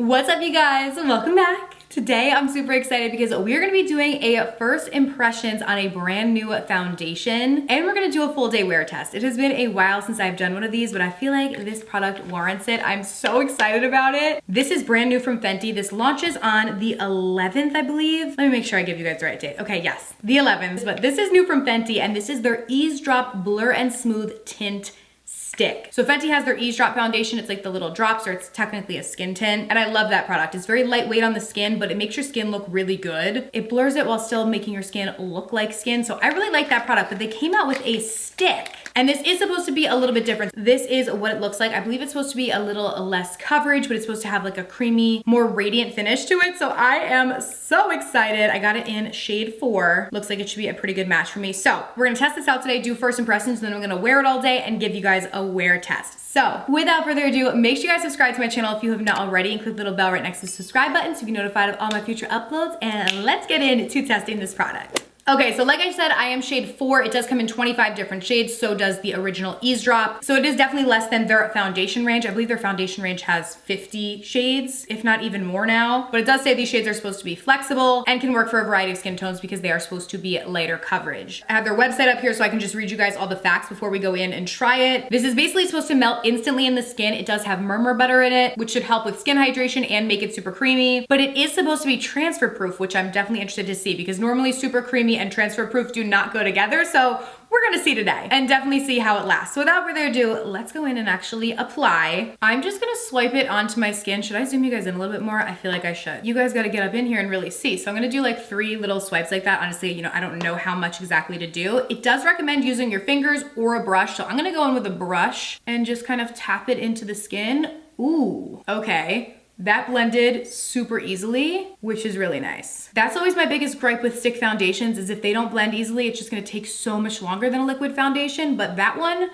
What's up, you guys? Welcome back. Today I'm super excited because we're gonna be doing a first impressions on a brand new foundation, and we're gonna do a full day wear test. It has been a while since I've done one of these, but I feel like this product warrants it. I'm so excited about it. This is brand new from Fenty. This launches on the 11th, I believe. Let me make sure I give you guys the right date. Okay, yes, the 11th, but this is new from Fenty, and this is their Eaze Drop Blur and Smooth Tint Stick. So Fenty has their Eaze Drop foundation. It's like the little drops, or it's technically a skin tint. And I love that product. It's very lightweight on the skin, but it makes your skin look really good. It blurs it while still making your skin look like skin. So I really like that product, but they came out with a stick. And this is supposed to be a little bit different. This is what it looks like. I believe it's supposed to be a little less coverage, but it's supposed to have like a creamy, more radiant finish to it. So I am so excited. I got it in shade 4. Looks like it should be a pretty good match for me. So we're gonna test this out today, do first impressions, and then I'm gonna wear it all day and give you guys a wear test. So without further ado, make sure you guys subscribe to my channel if you have not already, and click the little bell right next to the subscribe button so you can be notified of all my future uploads. And let's get into testing this product. Okay, so like I said, I am shade 4. It does come in 25 different shades, so does the original Eaze Drop. So it is definitely less than their foundation range. I believe their foundation range has 50 shades, if not even more now. But it does say these shades are supposed to be flexible and can work for a variety of skin tones because they are supposed to be lighter coverage. I have their website up here so I can just read you guys all the facts before we go in and try it. This is basically supposed to melt instantly in the skin. It does have murmur butter in it, which should help with skin hydration and make it super creamy. But it is supposed to be transfer proof, which I'm definitely interested to see because normally super creamy and transfer proof do not go together. So we're gonna see today and definitely see how it lasts. So without further ado, let's go in and actually apply. I'm just gonna swipe it onto my skin. Should I zoom you guys in a little bit more? I feel like I should. You guys gotta get up in here and really see. So I'm gonna do like 3 little swipes like that. Honestly, you know, I don't know how much exactly to do. It does recommend using your fingers or a brush. So I'm gonna go in with a brush and just kind of tap it into the skin. Ooh, okay. That blended super easily, which is really nice. That's always my biggest gripe with stick foundations is if they don't blend easily, it's just gonna take so much longer than a liquid foundation, but that one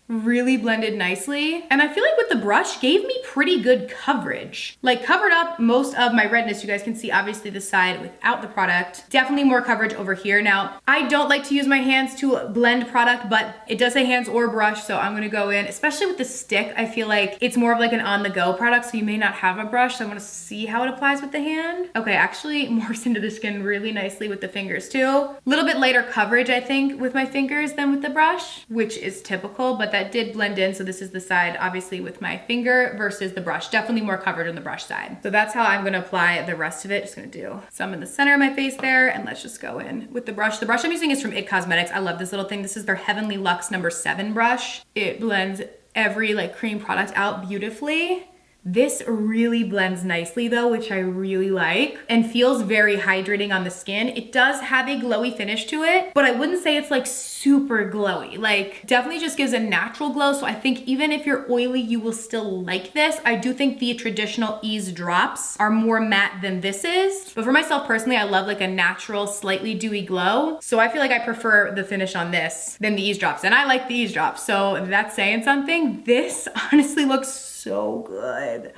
really blended nicely. And I feel like with the brush gave me pretty good coverage. Like covered up most of my redness. You guys can see obviously the side without the product. Definitely more coverage over here. Now, I don't like to use my hands to blend product, but it does say hands or brush. So I'm gonna go in, especially with the stick. I feel like it's more of like an on the go product. So you may not have a brush. So I wanna see how it applies with the hand. Okay, actually morphs into the skin really nicely with the fingers too. A little bit lighter coverage, I think, with my fingers than with the brush, which is typical, but that did blend in. So this is the side obviously with my finger versus the brush. Definitely more covered on the brush side. So that's how I'm gonna apply the rest of it. Just gonna do some in the center of my face there, and let's just go in with the brush. The brush I'm using is from It Cosmetics. I love this little thing. This is their Heavenly Luxe number 7 brush. It blends every like cream product out beautifully. This really blends nicely though, which I really like, and feels very hydrating on the skin. It does have a glowy finish to it, but I wouldn't say it's like super glowy. Like definitely just gives a natural glow. So I think even if you're oily, you will still like this. I do think the traditional Eaze drops are more matte than this is. But for myself personally, I love like a natural, slightly dewy glow. So I feel like I prefer the finish on this than the Eaze drops. And I like the Eaze drops. So that's saying something. This honestly looks so good.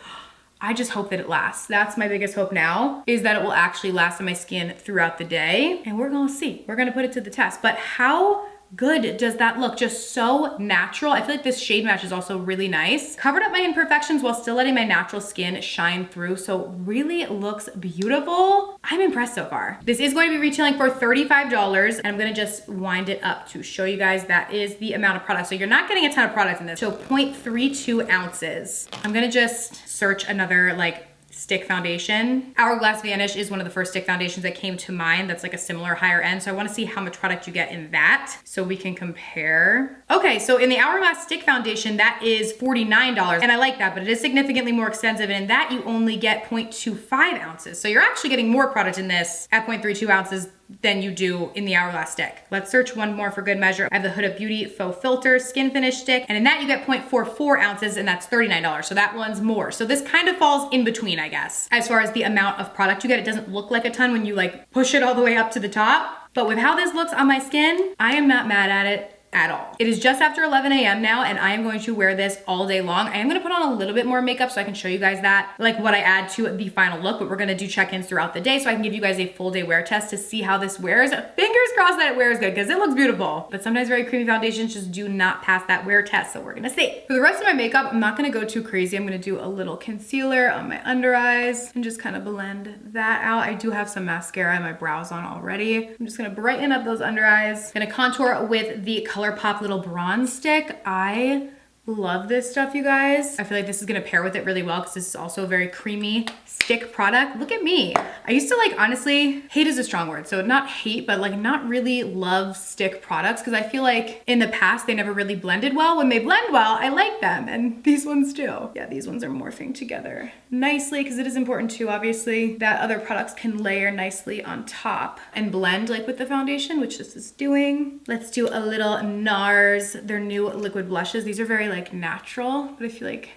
I just hope that it lasts. That's my biggest hope now, is that it will actually last on my skin throughout the day. And we're gonna see. We're gonna put it to the test. But how good does that look? Just so natural. I feel like this shade match is also really nice. Covered up my imperfections while still letting my natural skin shine through. So really looks beautiful. I'm impressed so far. This is going to be retailing for $35, and I'm gonna just wind it up to show you guys that is the amount of product. So you're not getting a ton of product in this. So 0.32 ounces. I'm gonna just search another like stick foundation. Hourglass Vanish is one of the first stick foundations that came to mind. That's like a similar higher end. So I wanna see how much product you get in that so we can compare. Okay, so in the Hourglass stick foundation, that is $49. And I like that, but it is significantly more expensive. And in that you only get 0.25 ounces. So you're actually getting more product in this at 0.32 ounces than you do in the Hourglass stick. Let's search one more for good measure. I have the Huda Beauty Faux Filter Skin Finish Stick, and in that you get 0.44 ounces, and that's $39. So that one's more. So this kind of falls in between, I guess. As far as the amount of product you get, it doesn't look like a ton when you like push it all the way up to the top. But with how this looks on my skin, I am not mad at it at all. It is just after 11 a.m. now, and I am going to wear this all day long. I am gonna put on a little bit more makeup so I can show you guys that, like what I add to the final look, but we're gonna do check-ins throughout the day so I can give you guys a full day wear test to see how this wears. Fingers crossed that it wears good, because it looks beautiful. But sometimes very creamy foundations just do not pass that wear test, so we're gonna see. For the rest of my makeup, I'm not gonna go too crazy. I'm gonna do a little concealer on my under eyes and just kind of blend that out. I do have some mascara and my brows on already. I'm just gonna brighten up those under eyes. Gonna contour with the ColourPop little bronze stick. I love this stuff, you guys. I feel like this is gonna pair with it really well because this is also a very creamy stick product. Look at me. I used to, like, honestly, hate is a strong word. So not hate, but like not really love stick products because I feel like in the past they never really blended well. When they blend well, I like them, and these ones do. Yeah, these ones are morphing together nicely because it is important too, obviously, that other products can layer nicely on top and blend like with the foundation, which this is doing. Let's do a little NARS, their new liquid blushes. These are very like natural, but I feel like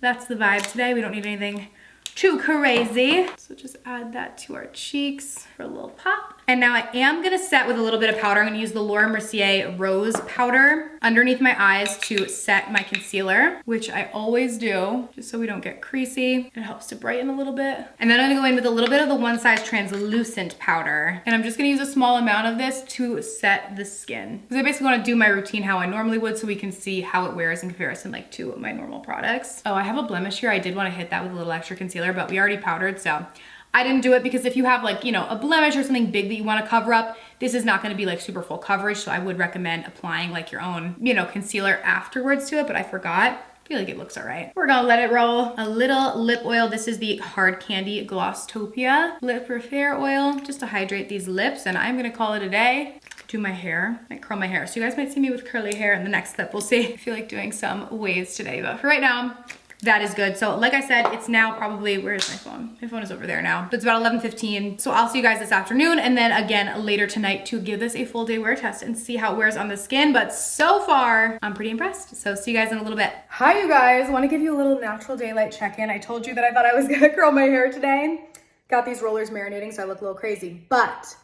that's the vibe today. We don't need anything too crazy. So just add that to our cheeks for a little pop. And now I am gonna set with a little bit of powder. I'm gonna use the Laura Mercier Rose powder underneath my eyes to set my concealer, which I always do, just so we don't get creasy. It helps to brighten a little bit. And then I'm gonna go in with a little bit of the One Size translucent powder. And I'm just gonna use a small amount of this to set the skin. Because I basically wanna do my routine how I normally would so we can see how it wears in comparison like to my normal products. Oh, I have a blemish here. I did wanna hit that with a little extra concealer, but we already powdered, so I didn't do it because if you have like, you know, a blemish or something big that you want to cover up, this is not going to be like super full coverage. So I would recommend applying like your own, you know, concealer afterwards to it, but I forgot. I feel like it looks all right. We're gonna let it roll. A little lip oil. This is the Hard Candy Glosstopia Lip Repair Oil, just to hydrate these lips, and I'm gonna call it a day. Do my hair, might curl my hair. So you guys might see me with curly hair in the next clip. We'll see. I feel like doing some waves today, but for right now, that is good. So like I said, it's now probably, where's my phone? My phone is over there now. It's about 11:15. So I'll see you guys this afternoon and then again later tonight to give this a full day wear test and see how it wears on the skin. But so far, I'm pretty impressed. So see you guys in a little bit. Hi, you guys. I want to give you a little natural daylight check-in. I told you that I thought I was gonna curl my hair today. Got these rollers marinating, so I look a little crazy. But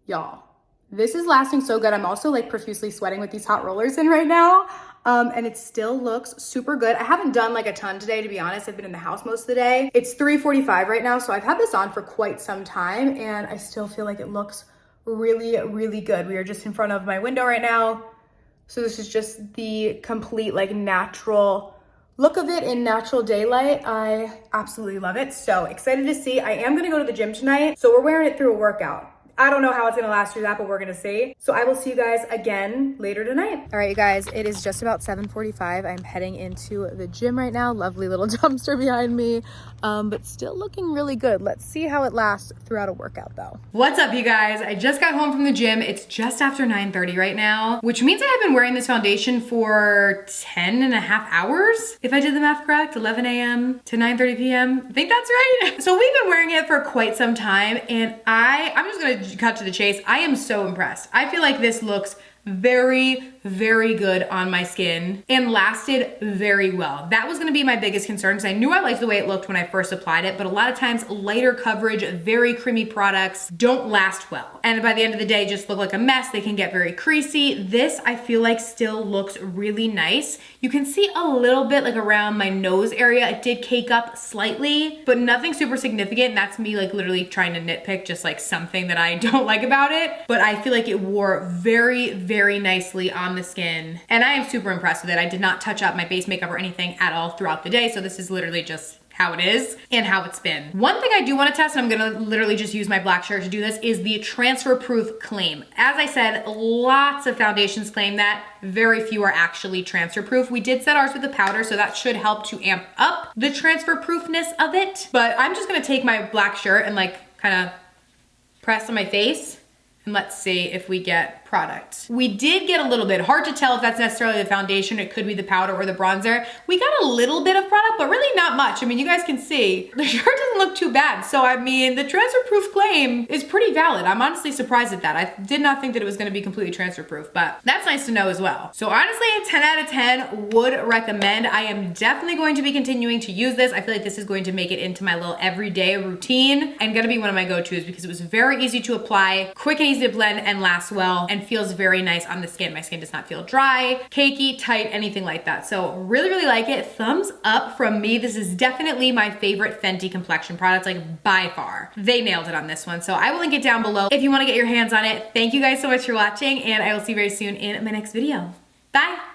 y'all, this is lasting so good. I'm also like profusely sweating with these hot rollers in right now. And it still looks super good. I haven't done like a ton today, to be honest. I've been in the house most of the day. It's 3:45 right now, so I've had this on for quite some time and I still feel like it looks really, really good. We are just in front of my window right now. So this is just the complete like natural look of it in natural daylight. I absolutely love it. So excited to see. I am gonna go to the gym tonight. So we're wearing it through a workout. I don't know how it's gonna last through that, but we're gonna see. So I will see you guys again later tonight. All right, you guys, it is just about 7:45. I'm heading into the gym right now. Lovely little dumpster behind me, but still looking really good. Let's see how it lasts throughout a workout though. What's up, you guys? I just got home from the gym. It's just after 9:30 right now, which means I have been wearing this foundation for 10 and a half hours. If I did the math correct, 11 a.m. to 9:30 p.m. I think that's right. So we've been wearing it for quite some time and I'm just gonna cut to the chase. I am so impressed. I feel like this looks very, very good on my skin and lasted very well. That was gonna be my biggest concern because I knew I liked the way it looked when I first applied it, but a lot of times lighter coverage, very creamy products don't last well. And by the end of the day, just look like a mess. They can get very creasy. This, I feel like still looks really nice. You can see a little bit like around my nose area. It did cake up slightly, but nothing super significant. And that's me like literally trying to nitpick just like something that I don't like about it. But I feel like it wore very, very nicely on the skin. And I am super impressed with it. I did not touch up my base makeup or anything at all throughout the day. So this is literally just how it is and how it's been. One thing I do want to test, and I'm gonna literally just use my black shirt to do this, is the transfer proof claim. As I said, lots of foundations claim that, very few are actually transfer proof. We did set ours with the powder, so that should help to amp up the transfer proofness of it. But I'm just gonna take my black shirt and like kind of press on my face and let's see if we get product. We did get a little bit. Hard to tell if that's necessarily the foundation. It could be the powder or the bronzer. We got a little bit of product, but really not much. I mean, you guys can see the shirt doesn't look too bad. So I mean, the transfer proof claim is pretty valid. I'm honestly surprised at that. I did not think that it was gonna be completely transfer proof, but that's nice to know as well. So honestly, a 10 out of 10 would recommend. I am definitely going to be continuing to use this. I feel like this is going to make it into my little everyday routine and gonna be one of my go-tos because it was very easy to apply, quick and easy to blend and lasts well, and and feels very nice on the skin. My skin does not feel dry, cakey, tight, anything like that. So really, really like it. Thumbs up from me. This is definitely my favorite Fenty complexion product, like by far. They nailed it on this one. So I will link it down below if you want to get your hands on it. Thank you guys so much for watching, and I will see you very soon in my next video. Bye.